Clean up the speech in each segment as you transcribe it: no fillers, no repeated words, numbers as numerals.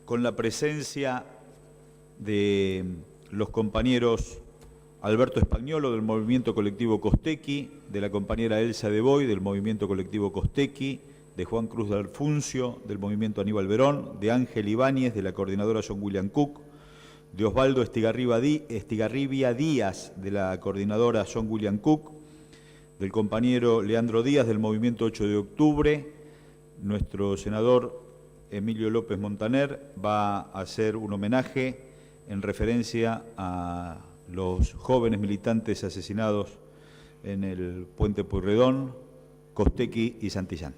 con la presencia de los compañeros Alberto Espagnolo del Movimiento Colectivo Costequi, de la compañera Elsa de Boy del Movimiento Colectivo Costequi, de Juan Cruz de Alfuncio del Movimiento Aníbal Verón, de Ángel Ibáñez de la Coordinadora John William Cook, de Osvaldo Estigarribia Díaz de la Coordinadora John William Cook, del compañero Leandro Díaz del Movimiento 8 de Octubre. Nuestro senador Emilio López Montaner va a hacer un homenaje en referencia a los jóvenes militantes asesinados en el Puente Pueyrredón, Costequi y Santillán.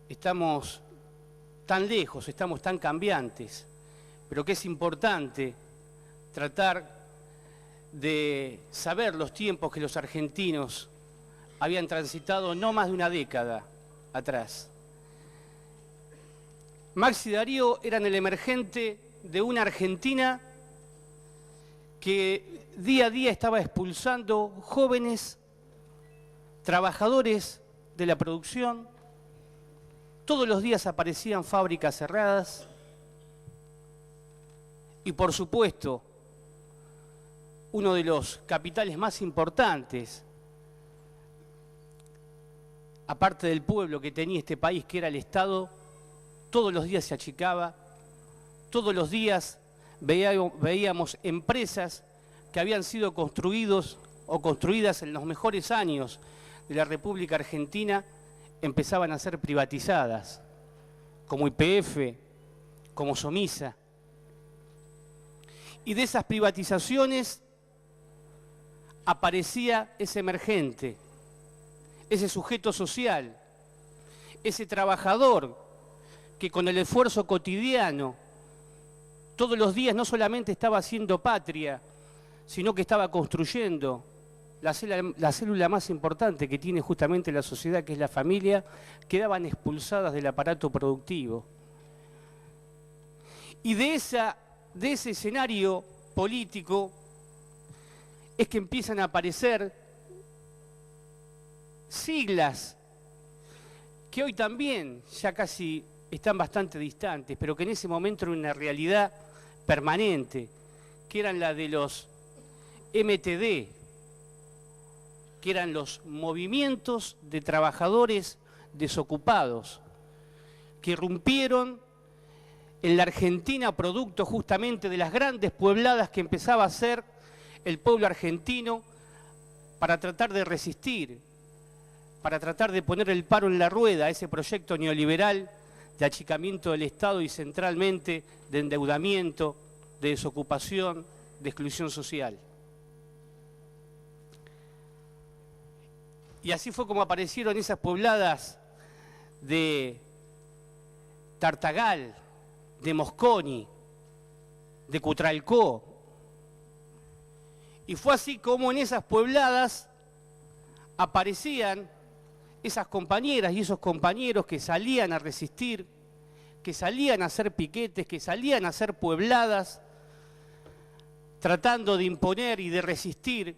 Estamos tan lejos, estamos tan cambiantes, pero que es importante tratar de saber los tiempos que los argentinos habían transitado no más de una década atrás. Maxi y Darío eran el emergente de una Argentina que día a día estaba expulsando jóvenes trabajadores de la producción. Todos los días aparecían fábricas cerradas y, por supuesto, uno de los capitales más importantes, aparte del pueblo que tenía este país, que era el Estado, todos los días se achicaba, todos los días veíamos empresas que habían sido construidas en los mejores años de la República Argentina, empezaban a ser privatizadas, como YPF, como Somisa. Y de esas privatizaciones aparecía ese emergente, ese sujeto social, ese trabajador que con el esfuerzo cotidiano, todos los días no solamente estaba haciendo patria, sino que estaba construyendo la célula más importante que tiene justamente la sociedad, que es la familia, quedaban expulsadas del aparato productivo. Y de ese escenario político es que empiezan a aparecer siglas que hoy también ya casi están bastante distantes, pero que en ese momento era una realidad permanente, que eran la de los MTD, que eran los movimientos de trabajadores desocupados, que irrumpieron en la Argentina producto justamente de las grandes puebladas que empezaba a hacer el pueblo argentino para tratar de resistir, para tratar de poner el paro en la rueda a ese proyecto neoliberal de achicamiento del Estado y centralmente de endeudamiento, de desocupación, de exclusión social. Y así fue como aparecieron esas pobladas de Tartagal, de Mosconi, de Cutralcó. Y fue así como en esas pobladas aparecían esas compañeras y esos compañeros que salían a resistir, que salían a hacer piquetes, que salían a hacer puebladas, tratando de imponer y de resistir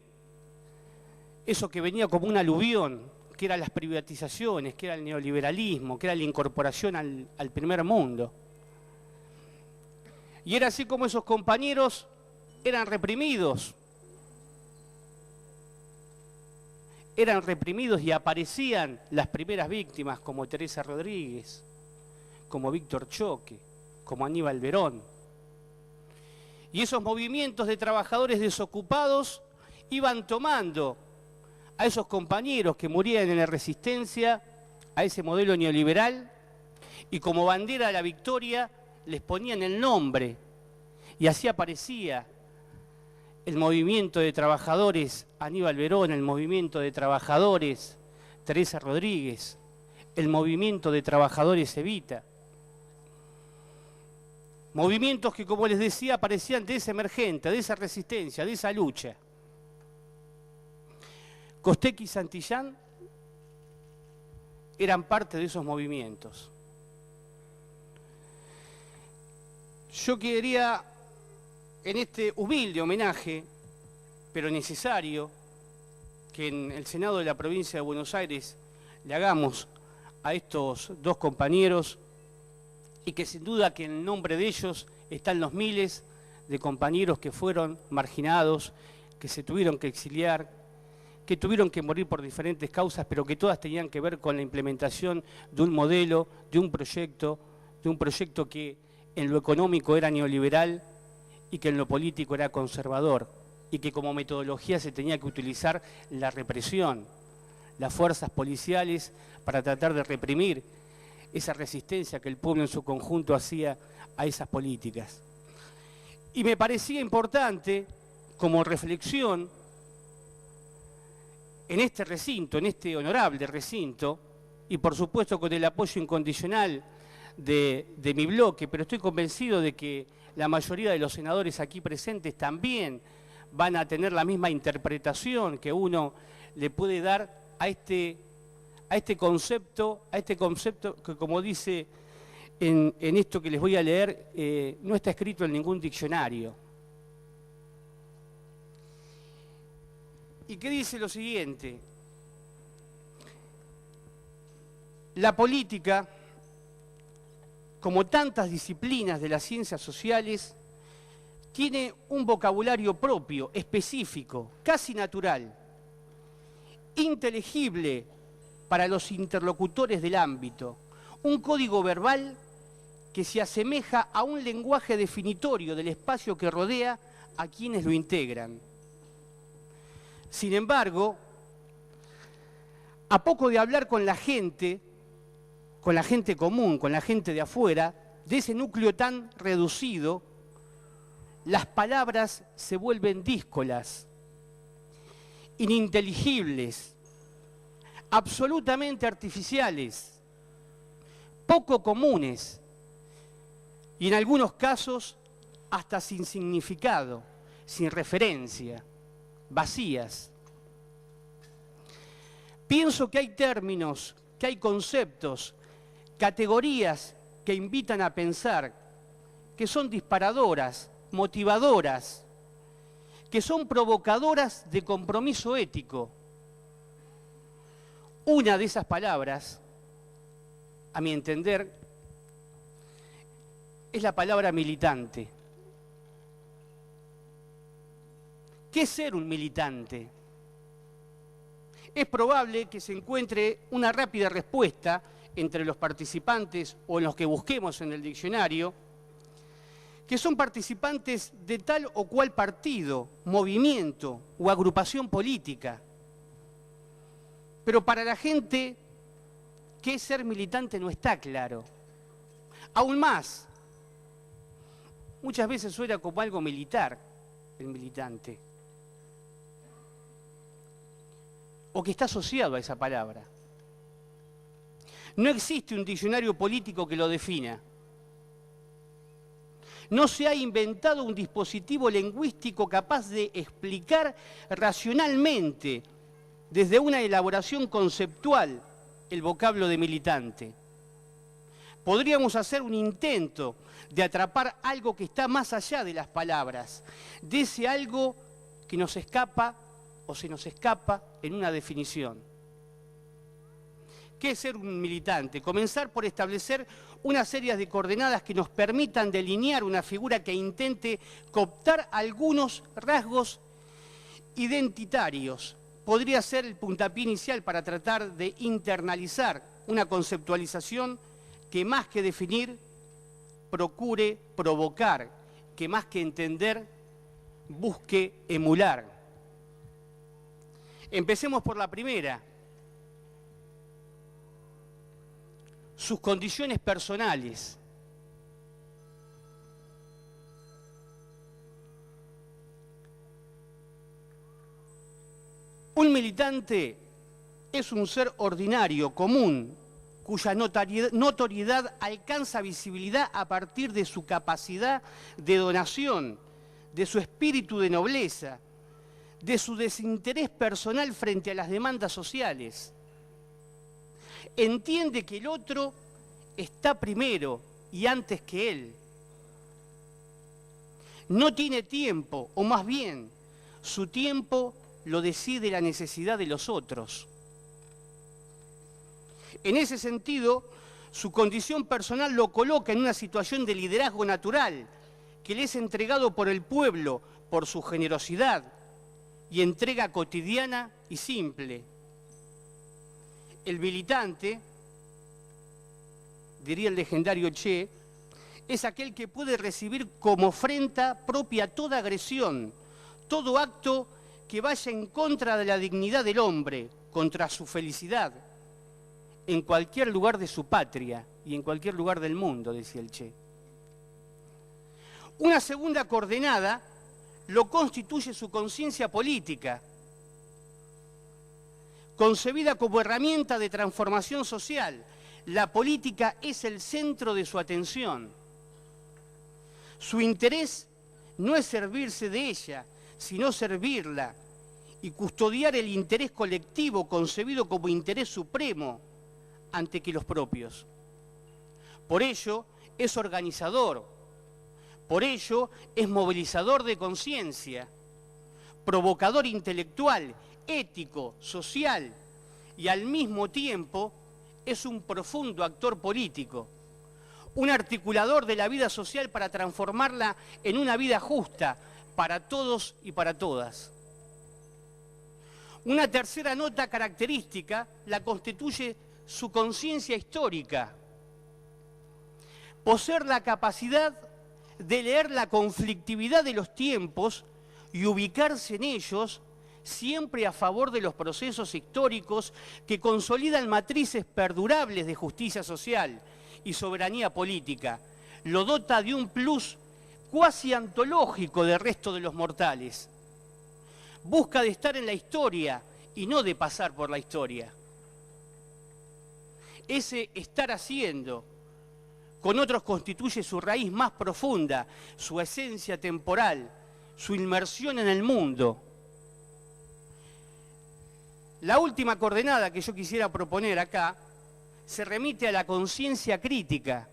eso que venía como un aluvión, que eran las privatizaciones, que era el neoliberalismo, que era la incorporación al primer mundo. Y era así como esos compañeros eran reprimidos y aparecían las primeras víctimas como Teresa Rodríguez, como Víctor Choque, como Aníbal Verón. Y esos movimientos de trabajadores desocupados iban tomando a esos compañeros que morían en la resistencia a ese modelo neoliberal y como bandera de la victoria les ponían el nombre. Y así aparecía el movimiento de trabajadores Aníbal Verón, el movimiento de trabajadores Teresa Rodríguez, el movimiento de trabajadores Evita. Movimientos que, como les decía, aparecían de esa emergente, de esa resistencia, de esa lucha. Costequi y Santillán eran parte de esos movimientos. Yo quería, en este humilde homenaje, pero necesario, que en el Senado de la Provincia de Buenos Aires le hagamos a estos dos compañeros, y que sin duda que en el nombre de ellos están los miles de compañeros que fueron marginados, que se tuvieron que exiliar, que tuvieron que morir por diferentes causas, pero que todas tenían que ver con la implementación de un modelo, de un proyecto que en lo económico era neoliberal y que en lo político era conservador, y que como metodología se tenía que utilizar la represión, las fuerzas policiales para tratar de reprimir esa resistencia que el pueblo en su conjunto hacía a esas políticas. Y me parecía importante, como reflexión, en este recinto, en este honorable recinto, y por supuesto con el apoyo incondicional de mi bloque, pero estoy convencido de que la mayoría de los senadores aquí presentes también van a tener la misma interpretación que uno le puede dar a este concepto que, como dice en esto que les voy a leer, no está escrito en ningún diccionario. Y que dice lo siguiente: la política, como tantas disciplinas de las ciencias sociales, tiene un vocabulario propio, específico, casi natural, inteligible para los interlocutores del ámbito, un código verbal que se asemeja a un lenguaje definitorio del espacio que rodea a quienes lo integran. Sin embargo, a poco de hablar con la gente común, con la gente de afuera, de ese núcleo tan reducido, las palabras se vuelven díscolas, ininteligibles, absolutamente artificiales, poco comunes y en algunos casos hasta sin significado, sin referencia, vacías. Pienso que hay términos, que hay conceptos, categorías que invitan a pensar, que son disparadoras, motivadoras, que son provocadoras de compromiso ético. Una de esas palabras, a mi entender, es la palabra militante. ¿Qué es ser un militante? Es probable que se encuentre una rápida respuesta entre los participantes o en los que busquemos en el diccionario, que son participantes de tal o cual partido, movimiento o agrupación política. Pero para la gente, ¿qué es ser militante? No está claro. Aún más, muchas veces suena como algo militar, el militante, o que está asociado a esa palabra. No existe un diccionario político que lo defina. No se ha inventado un dispositivo lingüístico capaz de explicar racionalmente, desde una elaboración conceptual, el vocablo de militante. Podríamos hacer un intento de atrapar algo que está más allá de las palabras, de ese algo que nos escapa o se nos escapa en una definición. ¿Qué es ser un militante? Comenzar por establecer una serie de coordenadas que nos permitan delinear una figura que intente cooptar algunos rasgos identitarios. Podría ser el puntapié inicial para tratar de internalizar una conceptualización que más que definir, procure provocar, que más que entender, busque emular. Empecemos por la primera. Sus condiciones personales. Un militante es un ser ordinario, común, cuya notoriedad alcanza visibilidad a partir de su capacidad de donación, de su espíritu de nobleza, de su desinterés personal frente a las demandas sociales. Entiende que el otro está primero y antes que él. No tiene tiempo, o más bien, su tiempo lo decide la necesidad de los otros. En ese sentido, Su condición personal lo coloca en una situación de liderazgo natural que le es entregado por el pueblo por su generosidad y entrega cotidiana y simple. El militante, diría el legendario Che, es aquel que puede recibir como afrenta propia toda agresión, todo acto que vaya en contra de la dignidad del hombre, contra su felicidad, en cualquier lugar de su patria y en cualquier lugar del mundo, decía el Che. Una segunda coordenada lo constituye su conciencia política, concebida como herramienta de transformación social. La política es el centro de su atención. Su interés no es servirse de ella, sino servirla y custodiar el interés colectivo concebido como interés supremo ante que los propios. Por ello es organizador, por ello es movilizador de conciencia, provocador intelectual, ético, social y al mismo tiempo es un profundo actor político, un articulador de la vida social para transformarla en una vida justa para todos y para todas. Una tercera nota característica la constituye su conciencia histórica. Poseer la capacidad de leer la conflictividad de los tiempos y ubicarse en ellos siempre a favor de los procesos históricos que consolidan matrices perdurables de justicia social y soberanía política, lo dota de un plus cuasi antológico del resto de los mortales. Busca de estar en la historia y no de pasar por la historia. Ese estar haciendo con otros constituye su raíz más profunda, su esencia temporal, su inmersión en el mundo. La última coordenada que yo quisiera proponer acá se remite a la conciencia crítica,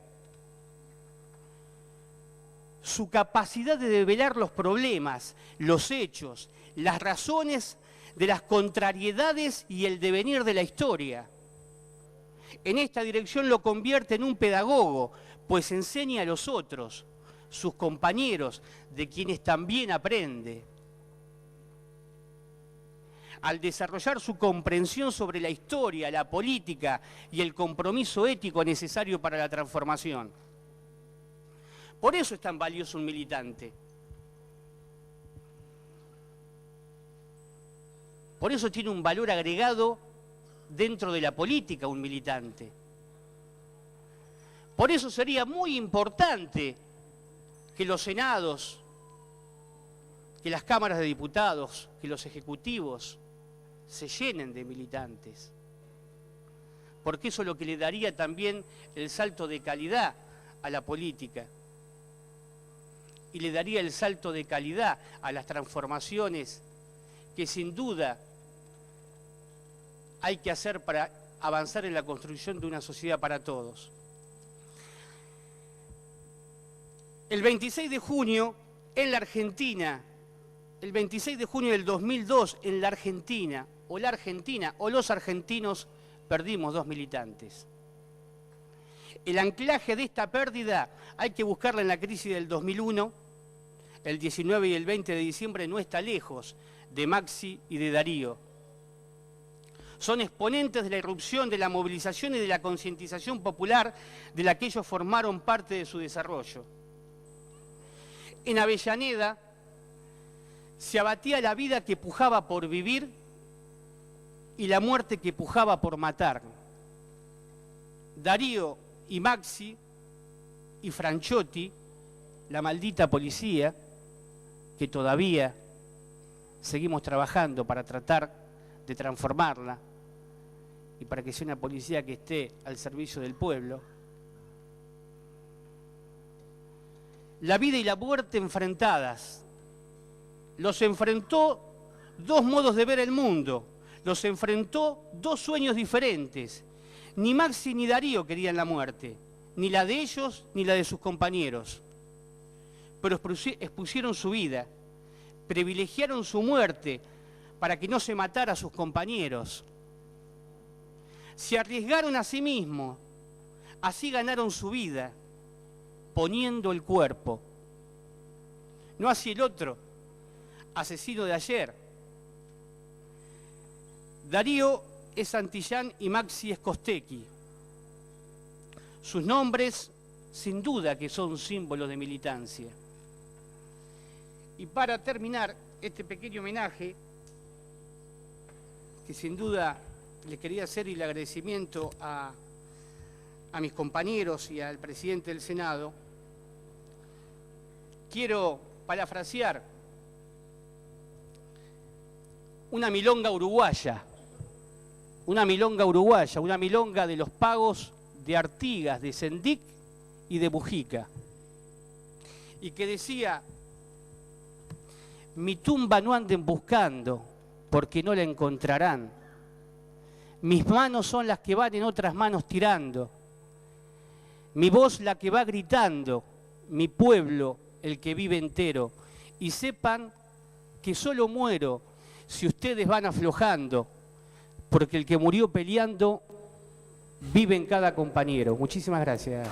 su capacidad de develar los problemas, los hechos, las razones de las contrariedades y el devenir de la historia. En esta dirección lo convierte en un pedagogo, pues enseña a los otros, sus compañeros, de quienes también aprende. Al desarrollar su comprensión sobre la historia, la política y el compromiso ético necesario para la transformación. Por eso es tan valioso un militante. Por eso tiene un valor agregado dentro de la política un militante. Por eso sería muy importante que los senados, que las cámaras de diputados, que los ejecutivos se llenen de militantes. Porque eso es lo que le daría también el salto de calidad a la política. Y le daría el salto de calidad a las transformaciones que sin duda hay que hacer para avanzar en la construcción de una sociedad para todos. El 26 de junio en la Argentina, el 26 de junio del 2002 en la Argentina o los argentinos perdimos 2 militantes. El anclaje de esta pérdida hay que buscarla en la crisis del 2001, el 19 y el 20 de diciembre no está lejos de Maxi y de Darío. Son exponentes de la irrupción, de la movilización y de la concientización popular de la que ellos formaron parte de su desarrollo. En Avellaneda se abatía la vida que pujaba por vivir y la muerte que pujaba por matar. Darío y Maxi y Franchotti, la maldita policía, que todavía seguimos trabajando para tratar de transformarla y para que sea una policía que esté al servicio del pueblo. La vida y la muerte enfrentadas. Los enfrentó 2 modos de ver el mundo, los enfrentó 2 sueños diferentes. Ni Maxi ni Darío querían la muerte, ni la de ellos ni la de sus compañeros. Pero expusieron su vida, privilegiaron su muerte para que no se matara a sus compañeros. Se arriesgaron a sí mismos, Así ganaron su vida, poniendo el cuerpo. No así el otro, asesino de ayer. Darío es Santillán y Maxi es Costecchi. Sus nombres, sin duda que son símbolos de militancia. Y para terminar este pequeño homenaje, que sin duda le quería hacer el agradecimiento a mis compañeros y al presidente del Senado, quiero parafrasear una milonga uruguaya, una milonga de los pagos de Artigas, de Sendic y de Mujica, y que decía: mi tumba no anden buscando, porque no la encontrarán. Mis manos son las que van en otras manos tirando. Mi voz la que va gritando, mi pueblo el que vive entero. Y sepan que solo muero si ustedes van aflojando, porque el que murió peleando vive en cada compañero. Muchísimas gracias.